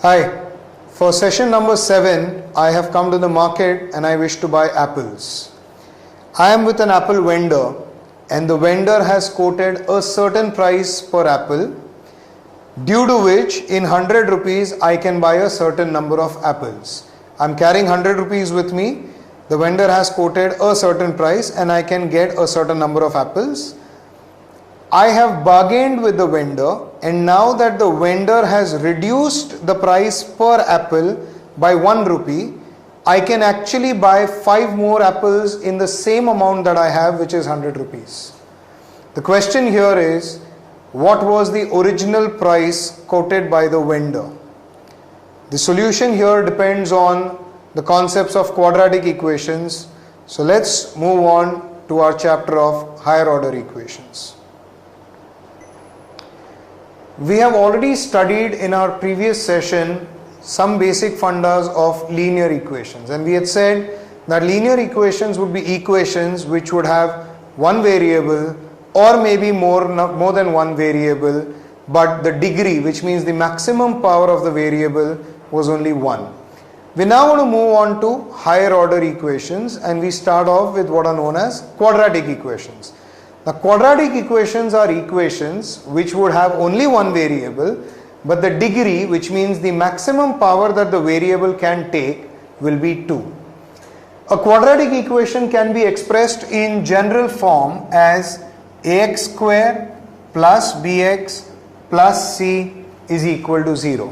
Hi, for session number 7, I have come to the market and I wish to buy apples. I am with an apple vendor and the vendor has quoted a certain price per apple, due to which in 100 rupees I can buy a certain number of apples. I am carrying 100 rupees with me, the vendor has quoted a certain price and I can get a certain number of apples. I have bargained with the vendor, and now that the vendor has reduced the price per apple by 1 rupee, I can actually buy 5 more apples in the same amount that I have, which is 100 rupees. The question here is, what was the original price quoted by the vendor? The solution here depends on the concepts of quadratic equations. So let's move on to our chapter of higher order equations. We have already studied in our previous session some basic fundas of linear equations, and we had said that linear equations would be equations which would have one variable or maybe more than one variable, but the degree, which means the maximum power of the variable, was only 1. We now want to move on to higher order equations, and we start off with what are known as quadratic equations. Now, quadratic equations are equations which would have only one variable, but the degree, which means the maximum power that the variable can take, will be 2. A quadratic equation can be expressed in general form as ax square plus bx plus c is equal to 0.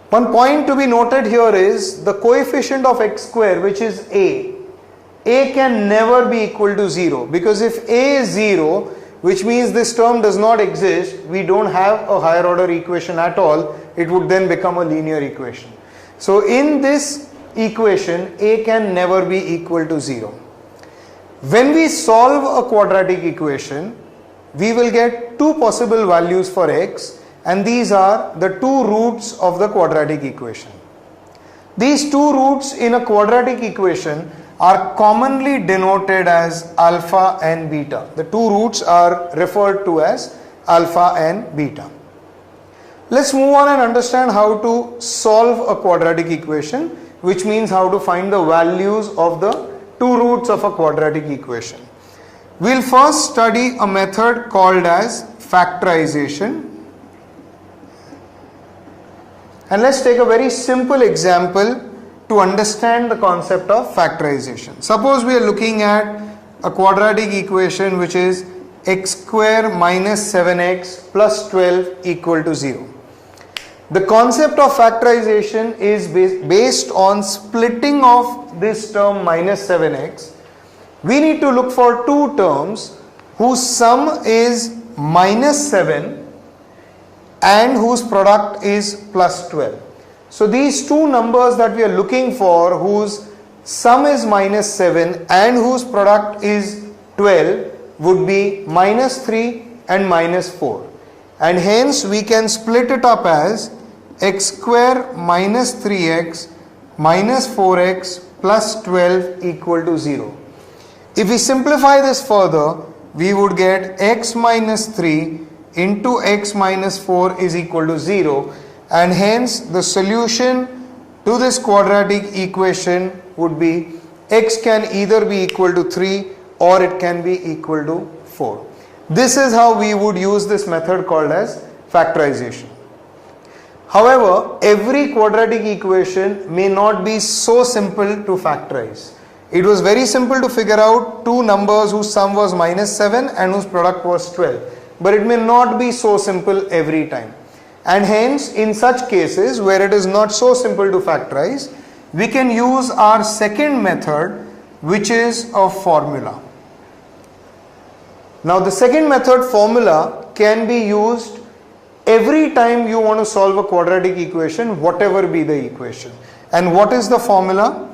One point to be noted here is the coefficient of x square, which is a can never be equal to 0, because if a is 0, which means this term does not exist, we don't have a higher order equation at all, it would then become a linear equation. So in this equation, a can never be equal to 0. When we solve a quadratic equation, we will get two possible values for x, and these are the two roots of the quadratic equation. These two roots in a quadratic equation are commonly denoted as alpha and beta. The two roots are referred to as alpha and beta. Let's move on and understand how to solve a quadratic equation, which means how to find the values of the two roots of a quadratic equation. We'll first study a method called as factorization. And let's take a very simple example to understand the concept of factorization. Suppose we are looking at a quadratic equation which is x square minus 7x plus 12 equal to 0. The concept of factorization is based on splitting of this term minus 7x. We need to look for two terms whose sum is minus 7 and whose product is plus 12. So these two numbers that we are looking for, whose sum is minus 7 and whose product is 12, would be minus 3 and minus 4. And hence we can split it up as x square minus 3x minus 4x plus 12 equal to 0. If we simplify this further, we would get x minus 3 into x minus 4 is equal to 0. And hence the solution to this quadratic equation would be x can either be equal to 3 or it can be equal to 4. This is how we would use this method called as factorization. However, every quadratic equation may not be so simple to factorize. It was very simple to figure out two numbers whose sum was minus 7 and whose product was 12. But it may not be so simple every time. And hence, in such cases where it is not so simple to factorize, we can use our second method, which is a formula. Now, the second method, formula, can be used every time you want to solve a quadratic equation, whatever be the equation. And what is the formula?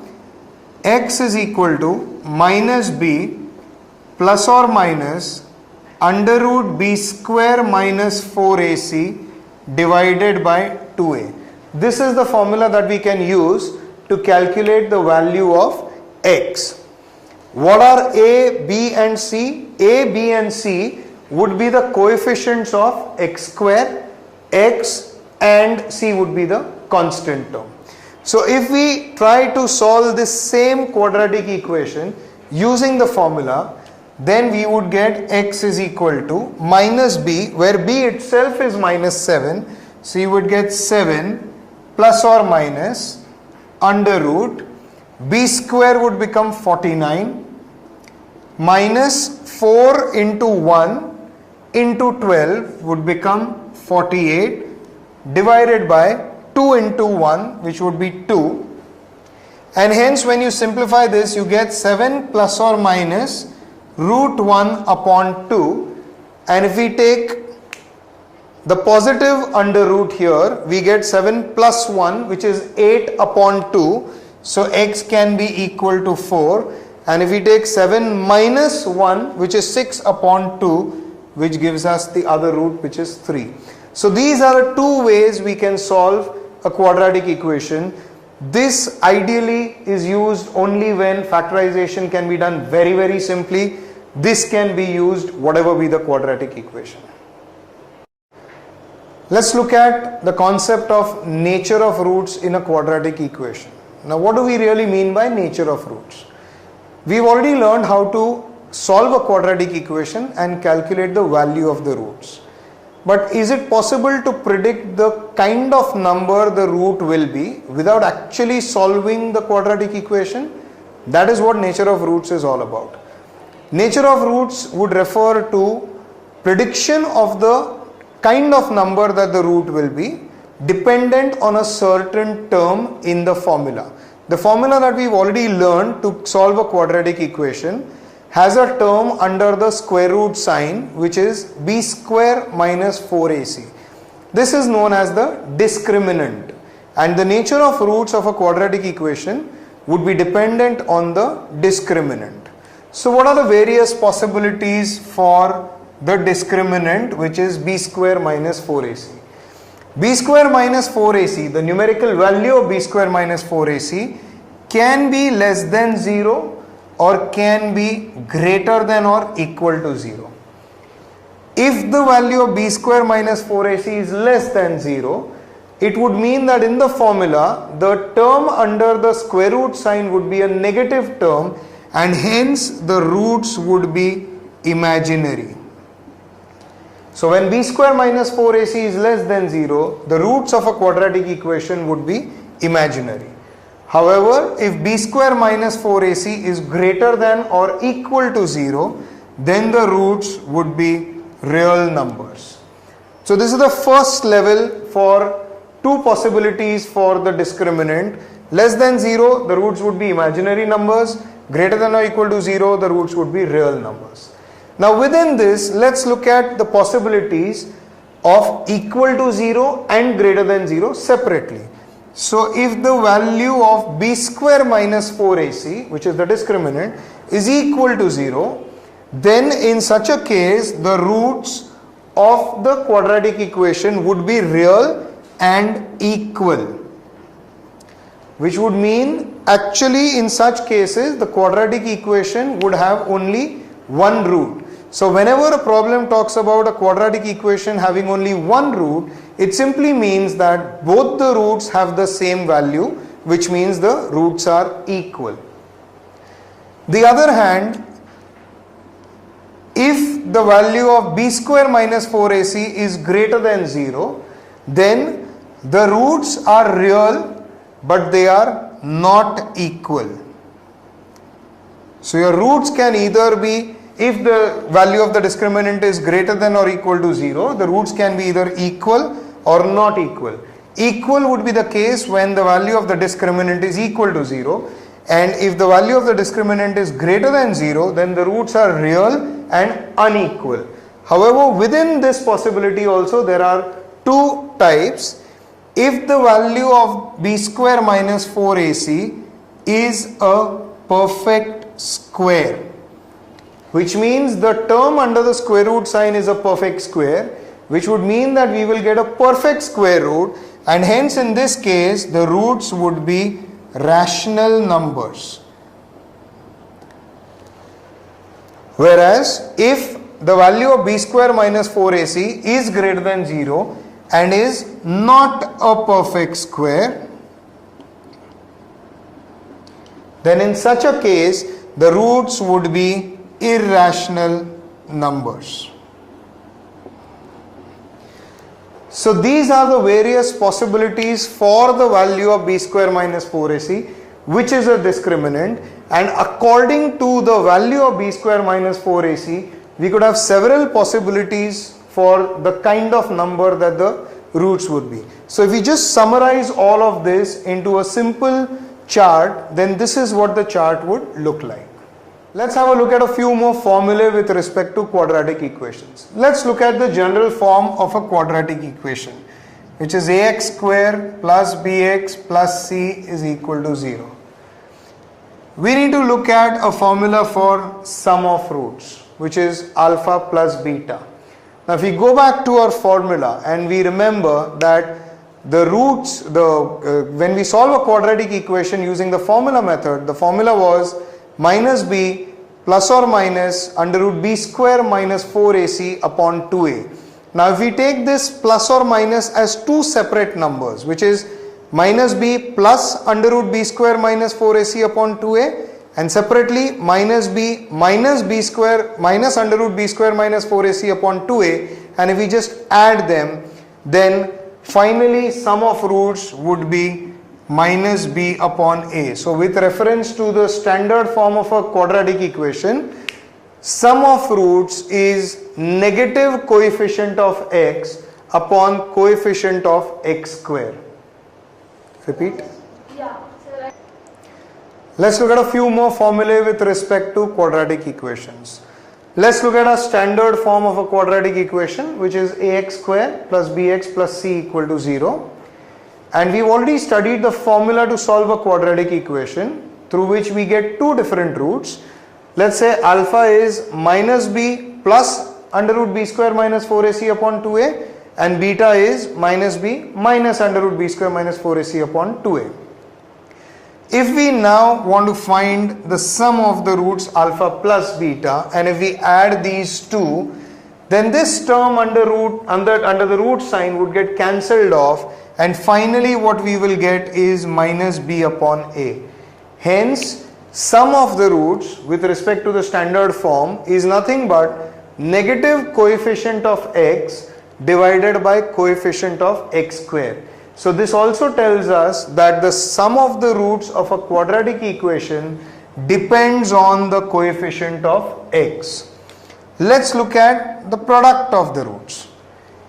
X is equal to minus b plus or minus under root b square minus 4ac divided by 2a. This is the formula that we can use to calculate the value of x. What are a, b and c? A, b and c would be the coefficients of x square, x and c would be the constant term. So if we try to solve this same quadratic equation using the formula, then we would get x is equal to minus b, where b itself is minus 7. So you would get 7 plus or minus under root b square would become 49 minus 4 into 1 into 12 would become 48 divided by 2 into 1, which would be 2, and hence when you simplify this you get 7 plus or minus root 1 upon 2, and if we take the positive under root here, we get 7 plus 1, which is 8 upon 2, so x can be equal to 4, and if we take 7 minus 1, which is 6 upon 2, which gives us the other root, which is 3. So these are the two ways we can solve a quadratic equation. This ideally is used only when factorization can be done very, very simply. This can be used whatever be the quadratic equation. Let's look at the concept of nature of roots in a quadratic equation. Now, what do we really mean by nature of roots? We've already learned how to solve a quadratic equation and calculate the value of the roots. But is it possible to predict the kind of number the root will be without actually solving the quadratic equation? That is what nature of roots is all about. Nature of roots would refer to prediction of the kind of number that the root will be dependent on a certain term in the formula. The formula that we've already learned to solve a quadratic equation has a term under the square root sign, which is b square minus 4ac. This is known as the discriminant, and the nature of roots of a quadratic equation would be dependent on the discriminant. So what are the various possibilities for the discriminant, which is b square minus 4ac? b square minus 4ac, the numerical value of b square minus 4ac can be less than 0 or can be greater than or equal to 0. If the value of b square minus 4ac is less than 0, it would mean that in the formula the term under the square root sign would be a negative term, and hence the roots would be imaginary. So when b square minus 4ac is less than 0, the roots of a quadratic equation would be imaginary. However, if b square minus 4ac is greater than or equal to 0, then the roots would be real numbers. So this is the first level for two possibilities for the discriminant. Less than 0, the roots would be imaginary numbers. Greater than or equal to 0, the roots would be real numbers. Now within this, let's look at the possibilities of equal to 0 and greater than 0 separately. So if the value of b square minus 4ac, which is the discriminant, is equal to 0, then in such a case the roots of the quadratic equation would be real and equal, which would mean actually in such cases the quadratic equation would have only one root. So whenever a problem talks about a quadratic equation having only one root, it simply means that both the roots have the same value, which means the roots are equal. The other hand, if the value of b square minus 4ac is greater than 0, then the roots are real but they are not equal. So your roots can either be, if the value of the discriminant is greater than or equal to 0, the roots can be either equal or not equal. Equal would be the case when the value of the discriminant is equal to 0, and if the value of the discriminant is greater than 0, then the roots are real and unequal. However, within this possibility also there are two types. If the value of b square minus 4ac is a perfect square, which means the term under the square root sign is a perfect square, which would mean that we will get a perfect square root, and hence in this case the roots would be rational numbers. Whereas if the value of b square minus 4ac is greater than 0 and is not a perfect square, then in such a case the roots would be irrational numbers. So these are the various possibilities for the value of b square minus 4ac, which is a discriminant, and according to the value of b square minus 4ac, we could have several possibilities for the kind of number that the roots would be. So if we just summarize all of this into a simple chart, then this is what the chart would look like. Let's have a look at a few more formulae with respect to quadratic equations. Let's look at the general form of a quadratic equation, which is ax square plus bx plus c is equal to 0. We need to look at a formula for sum of roots, which is alpha plus beta. Now if we go back to our formula and we remember that the roots, when we solve a quadratic equation using the formula method, the formula was minus b plus or minus under root b square minus 4ac upon 2a. Now if we take this plus or minus as two separate numbers, which is minus b plus under root b square minus 4ac upon 2a, and separately minus b square minus under root b square minus 4ac upon 2a, and if we just add them, then finally sum of roots would be minus b upon a. So with reference to the standard form of a quadratic equation, sum of roots is negative coefficient of x upon coefficient of x square. Repeat. Let's look at a few more formulae with respect to quadratic equations. Let's look at a standard form of a quadratic equation, which is ax square plus bx plus c equal to 0. And we've already studied the formula to solve a quadratic equation through which we get two different roots. Let's say alpha is minus b plus under root b square minus 4ac upon 2a, and beta is minus b minus under root b square minus 4ac upon 2a. If we now want to find the sum of the roots alpha plus beta, and if we add these two, then this term under the root sign would get cancelled off, and finally what we will get is minus b upon a. Hence sum of the roots with respect to the standard form is nothing but negative coefficient of x divided by coefficient of x square. So this also tells us that the sum of the roots of a quadratic equation depends on the coefficient of x. Let's look at the product of the roots.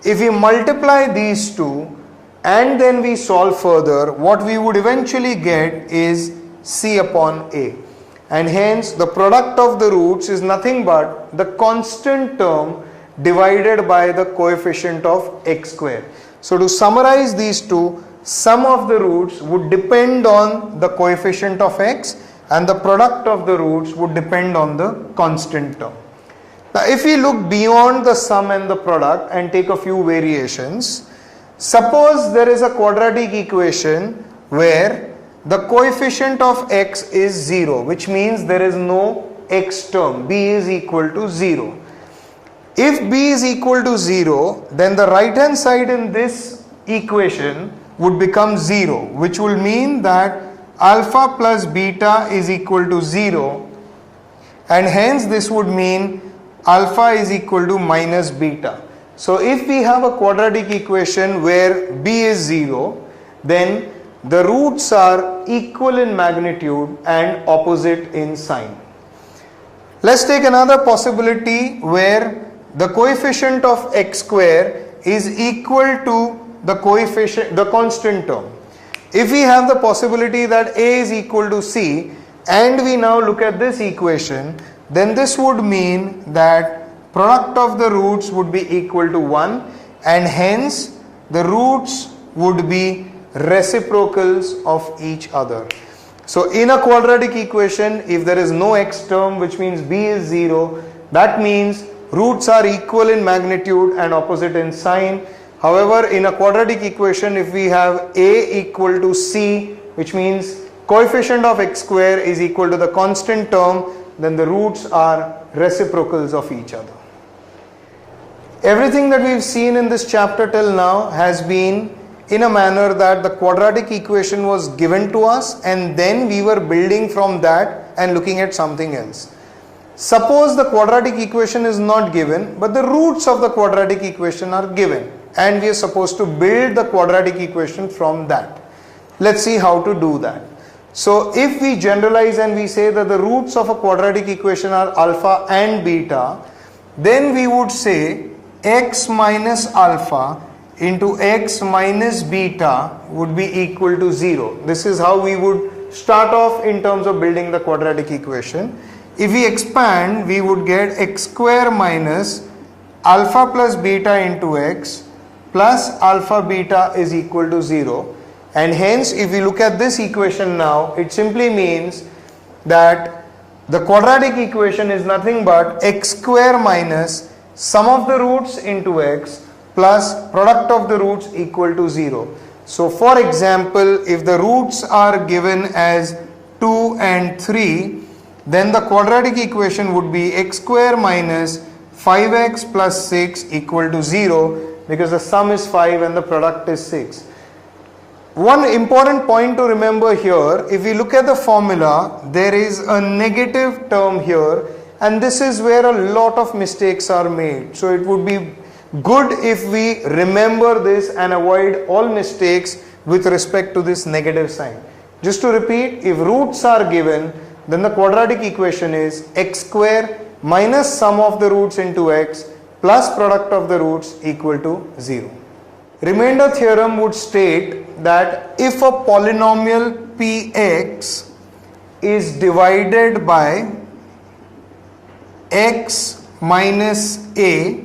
If we multiply these two and then we solve further, what we would eventually get is c upon a, and hence the product of the roots is nothing but the constant term divided by the coefficient of x square. So to summarize these two, sum of the roots would depend on the coefficient of x, and the product of the roots would depend on the constant term. Now if we look beyond the sum and the product and take a few variations, suppose there is a quadratic equation where the coefficient of x is 0, which means there is no x term, b is equal to 0. If b is equal to 0, then the right hand side in this equation would become 0, which will mean that alpha plus beta is equal to 0, and hence this would mean alpha is equal to minus beta. So if we have a quadratic equation where b is 0, then the roots are equal in magnitude and opposite in sign. Let's take another possibility where the coefficient of x square is equal to the constant term. If we have the possibility that a is equal to c, and we now look at this equation, then this would mean that product of the roots would be equal to 1, and hence the roots would be reciprocals of each other. So in a quadratic equation, if there is no x term, which means b is 0, that means roots are equal in magnitude and opposite in sign. However, in a quadratic equation, if we have a equal to c, which means coefficient of x square is equal to the constant term, then the roots are reciprocals of each other. Everything that we've seen in this chapter till now has been in a manner that the quadratic equation was given to us and then we were building from that and looking at something else. Suppose the quadratic equation is not given, but the roots of the quadratic equation are given and we are supposed to build the quadratic equation from that. Let's see how to do that. So if we generalize and we say that the roots of a quadratic equation are alpha and beta, then we would say x minus alpha into x minus beta would be equal to 0. This is how we would start off in terms of building the quadratic equation. If we expand, we would get x square minus alpha plus beta into x plus alpha beta is equal to 0. And hence, if we look at this equation now, it simply means that the quadratic equation is nothing but x square minus sum of the roots into x plus product of the roots equal to 0. So for example, if the roots are given as 2 and 3, then the quadratic equation would be x square minus 5x plus 6 equal to 0, because the sum is 5 and the product is 6. One important point to remember here, if we look at the formula, there is a negative term here, and this is where a lot of mistakes are made. So it would be good if we remember this and avoid all mistakes with respect to this negative sign. Just to repeat, if roots are given, then the quadratic equation is x square minus sum of the roots into x plus product of the roots equal to 0. Remainder theorem would state that if a polynomial px is divided by x minus a,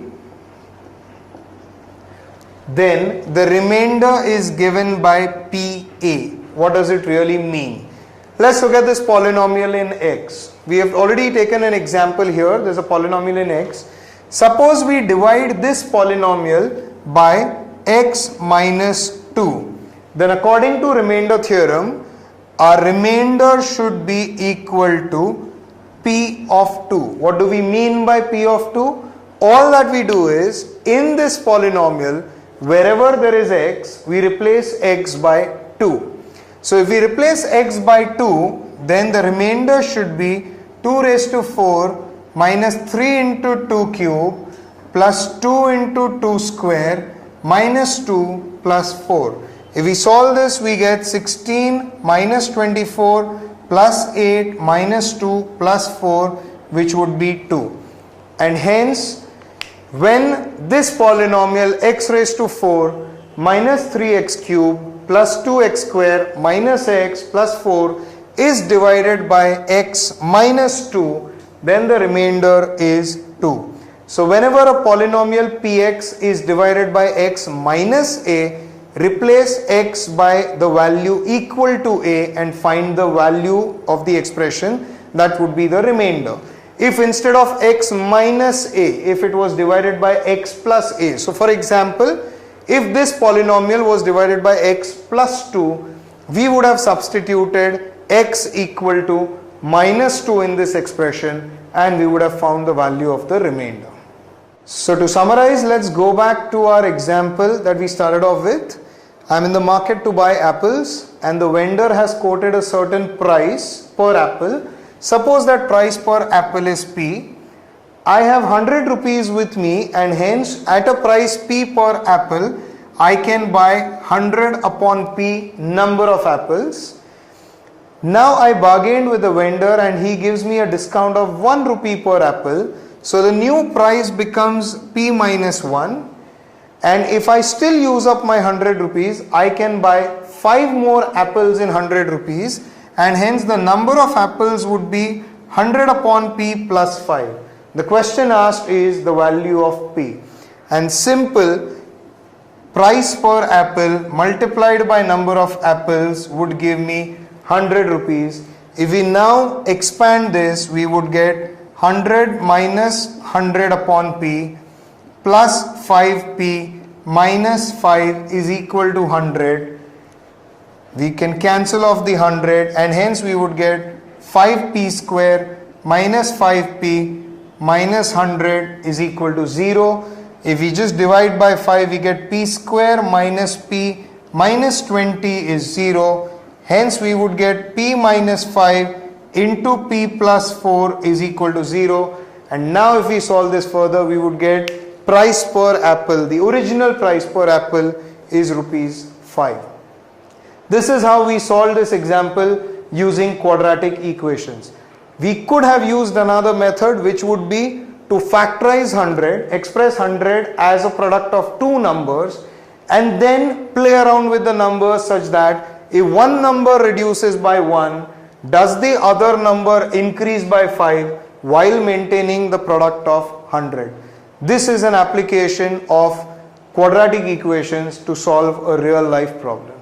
then the remainder is given by pa. What does it really mean? Let's look at this polynomial in x. We have already taken an example here. There's a polynomial in x. Suppose we divide this polynomial by x minus 2. Then according to remainder theorem, our remainder should be equal to p of 2. What do we mean by p of 2? All that we do is, in this polynomial, wherever there is x, we replace x by 2. So if we replace x by 2, then the remainder should be 2 raised to 4 minus 3 into 2 cube plus 2 into 2 square minus 2 plus 4. If we solve this, we get 16 minus 24 plus 8 minus 2 plus 4, which would be 2. And hence, when this polynomial x raised to 4 minus 3x cube plus 2x square minus x plus 4 is divided by x minus 2, then the remainder is 2. So whenever a polynomial px is divided by x minus a, replace x by the value equal to a and find the value of the expression, that would be the remainder. If instead of x minus a, if it was divided by x plus a, so for example, if this polynomial was divided by x plus 2, we would have substituted x equal to minus 2 in this expression and we would have found the value of the remainder. So to summarize, let's go back to our example that we started off with. I'm in the market to buy apples and the vendor has quoted a certain price per apple. Suppose that price per apple is p. I have 100 rupees with me and hence at a price p per apple, I can buy 100 upon p number of apples. Now I bargained with the vendor and he gives me a discount of 1 rupee per apple. So the new price becomes p minus 1. And if I still use up my 100 rupees, I can buy 5 more apples in 100 rupees and hence the number of apples would be 100 upon p plus 5. The question asked is the value of p. And simple, price per apple multiplied by number of apples would give me 100 rupees. If we now expand this, we would get 100 minus 100 upon p plus 5p minus 5 is equal to 100. We can cancel off the 100 and hence we would get 5p square minus 5p minus 100 is equal to 0. If we just divide by 5, we get p square minus p minus 20 is 0. Hence we would get p minus 5 into p plus 4 is equal to 0. And now if we solve this further, we would get price per apple. The original price per apple is rupees 5. This is how we solve this example using quadratic equations. We could have used another method, which would be to factorize 100, express 100 as a product of two numbers, and then play around with the numbers such that if one number reduces by 1, does the other number increase by 5 while maintaining the product of 100? This is an application of quadratic equations to solve a real life problem.